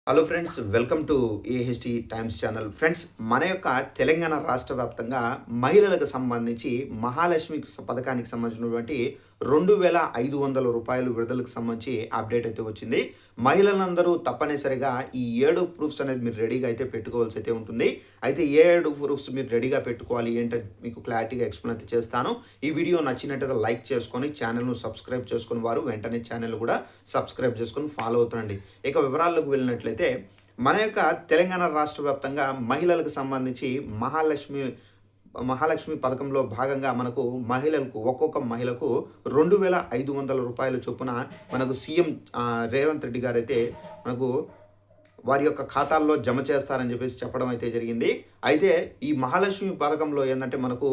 Hello friends, welcome to AHT times channel. Friends, మన యొక్క తెలంగాణ రాష్ట్ర వ్యాప్తంగా మహిళలకు సంబంధించి మహాలక్ష్మి పథకానికి సంబంధించినటువంటి 2,500 విడుదలకు సంబంధించి అప్డేట్ అయితే వచ్చింది. మహిళలందరూ తప్పనిసరిగా ఈ 7 ప్రూఫ్స్ అనేది మీరు రెడీగా అయితే పెట్టుకోవాల్సి అయితే ఉంటుంది. అయితే ఏ 7 ప్రూఫ్స్ మీరు రెడీగా పెట్టుకోవాలి ఏంటో మీకు క్లారిటీగా ఎక్స్ప్లెయిన్ అయితే చేస్తాను. ఈ వీడియో నచ్చినట్టయితే లైక్ చేసుకొని ఛానల్ను సబ్స్క్రైబ్ చేసుకుని వారు వెంటనే ఛానల్ కూడా సబ్స్క్రైబ్ చేసుకొని ఫాలో అవుతుండండి. ఇక వివరాల్లోకి వెళ్ళినట్లయితే మన యొక్క తెలంగాణ రాష్ట్ర వ్యాప్తంగా మహిళలకు సంబంధించి మహాలక్ష్మి పథకంలో భాగంగా మనకు మహిళలకు ఒక్కొక్క మహిళకు 2,500 చొప్పున మనకు సీఎం రేవంత్ రెడ్డి గారు అయితే మనకు వారి యొక్క ఖాతాల్లో జమ చేస్తారని చెప్పేసి చెప్పడం అయితే జరిగింది. అయితే ఈ మహాలక్ష్మి పథకంలో ఏంటంటే మనకు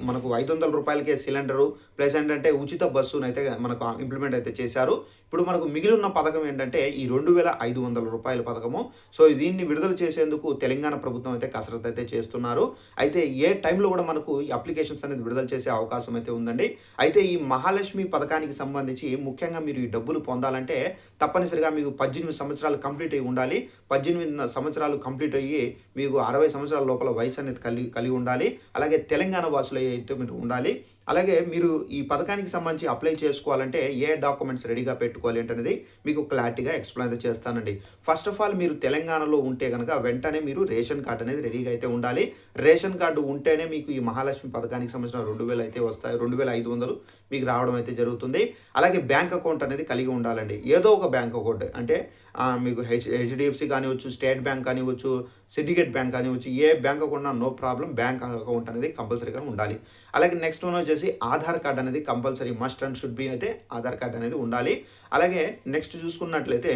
మనకు 500 రూపాయలకే సిలిండరు ప్లస్ ఏంటంటే ఉచిత బస్సును అయితే మనకు ఇంప్లిమెంట్ అయితే చేశారు. ఇప్పుడు మనకు మిగిలి ఉన్న పథకం ఏంటంటే ఈ 2,500 పథకము. సో దీన్ని విడుదల చేసేందుకు తెలంగాణ ప్రభుత్వం అయితే కసరత్తు అయితే చేస్తున్నారు. అయితే ఏ టైంలో కూడా మనకు ఈ అప్లికేషన్స్ అనేది విడుదల చేసే అవకాశం అయితే ఉందండి. అయితే ఈ మహాలక్ష్మి పథకానికి సంబంధించి ముఖ్యంగా మీరు ఈ డబ్బులు పొందాలంటే తప్పనిసరిగా మీకు 18 సంవత్సరాలు కంప్లీట్ అయి ఉండాలి. 18 సంవత్సరాలు కంప్లీట్ అయ్యి మీకు 60 సంవత్సరాల లోపల వయసు అనేది కలిగి ఉండాలి. అలాగే తెలంగాణ వాసులు అయితే మీరు ఉండాలి. అలాగే మీరు ఈ పథకానికి సంబంధించి అప్లై చేసుకోవాలంటే ఏ డాక్యుమెంట్స్ రెడీగా పెట్టుకోవాలి అనేది మీకు క్లారిటీగా ఎక్స్ప్లెయిన్ చేస్తానండి. ఫస్ట్ ఆఫ్ ఆల్ మీరు తెలంగాణలో ఉంటే కనుక వెంటనే మీరు రేషన్ కార్డు అనేది రెడీగా అయితే ఉండాలి. రేషన్ కార్డు ఉంటేనే మీకు ఈ మహాలక్ష్మి పథకానికి సంబంధించిన 2,000 అయితే వస్తాయి. 2,500 మీకు రావడం అయితే జరుగుతుంది. అలాగే బ్యాంక్ అకౌంట్ అనేది కలిగి ఉండాలండి. ఏదో ఒక బ్యాంక్ అకౌంట్ అంటే మీకు హెచ్డిఎఫ్సి కానివచ్చు, స్టేట్ బ్యాంక్ కానివచ్చు, సిండికేట్ బ్యాంక్ కానివచ్చు, ఏ bank account no problem, bank account అనేది కంపల్సరీగా ఉండాలి. అలాగే నెక్స్ట్ వన్ వచ్చేసి ఆధార్ కార్డ్ అనేది compulsory must and should be అయితే ఆధార్ కార్డ్ అనేది ఉండాలి. అలాగే నెక్స్ట్ చూసుకున్నట్లయితే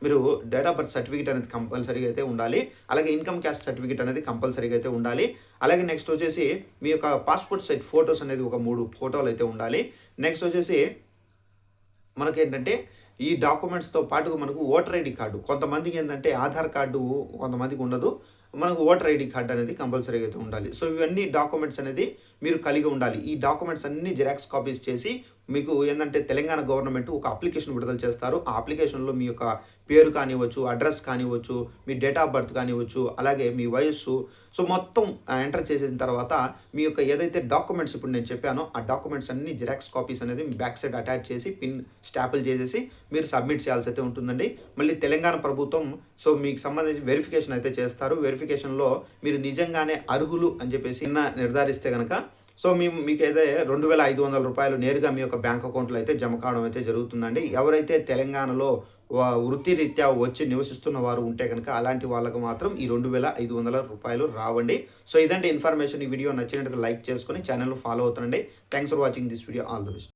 మీరు డేట్ ఆఫ్ బర్త్ సర్టిఫికేట్ అనేది కంపల్సరీగా అయితే ఉండాలి. అలాగే ఇన్కమ్ క్యాస్ట్ సర్టిఫికేట్ అనేది కంపల్సరీగా అయితే ఉండాలి. అలాగే నెక్స్ట్ వచ్చేసి మీ యొక్క పాస్పోర్ట్ సైజ్ ఫొటోస్ అనేది ఒక 3 ఫోటోలు అయితే ఉండాలి. నెక్స్ట్ వచ్చేసి మనకేంటంటే ఈ డాక్యుమెంట్స్తో పాటుగా మనకు ఓటర్ ఐడి కార్డు, కొంతమందికి ఏంటంటే ఆధార్ కార్డు కొంతమందికి ఉండదు, మనకు ఓటర్ ఐడి కార్డు అనేది కంపల్సరీగా అయితే ఉండాలి. సో ఇవన్నీ డాక్యుమెంట్స్ అనేది మీరు కలిగి ఉండాలి. ఈ డాక్యుమెంట్స్ అన్ని జిరాక్స్ కాపీస్ చేసి మీకు ఏంటంటే తెలంగాణ గవర్నమెంట్ ఒక అప్లికేషన్ విడుదల చేస్తారు. ఆ అప్లికేషన్లో మీ యొక్క పేరు కానివ్వచ్చు, అడ్రస్ కానివ్వచ్చు, మీ డేట్ ఆఫ్ బర్త్ కానివ్వచ్చు, అలాగే మీ వయస్సు, సో మొత్తం ఎంటర్ చేసేసిన తర్వాత మీ యొక్క ఏదైతే డాక్యుమెంట్స్ ఇప్పుడు నేను చెప్పానో ఆ డాక్యుమెంట్స్ అన్ని జిరాక్స్ కాపీస్ అనేది మీ బ్యాక్ సైడ్ అటాచ్ చేసి పిన్ స్టాపుల్ చేసేసి మీరు సబ్మిట్ చేయాల్సి అయితే ఉంటుందండి. మళ్ళీ తెలంగాణ ప్రభుత్వం సో మీకు సంబంధించి వెరిఫికేషన్ అయితే చేస్తారు. వెరిఫికేషన్లో మీరు నిజంగానే అర్హులు అని చెప్పేసి నిర్ధారిస్తే కనుక సో మీకైతే 2,500 నేరుగా మీ యొక్క బ్యాంక్ అకౌంట్లో అయితే జమ కావడం అయితే జరుగుతుందండి. ఎవరైతే తెలంగాణలో వృత్తిరీత్యా వచ్చి నివసిస్తున్న వారు ఉంటే కనుక అలాంటి వాళ్ళకు మాత్రం ఈ 2,500 రావండి. సో ఇదంటే ఇన్ఫర్మేషన్. ఈ వీడియో నచ్చినట్లయితే లైక్ చేసుకొని ఛానల్ ఫాలో అవుతుండండి. Thanks for watching this video. All the best.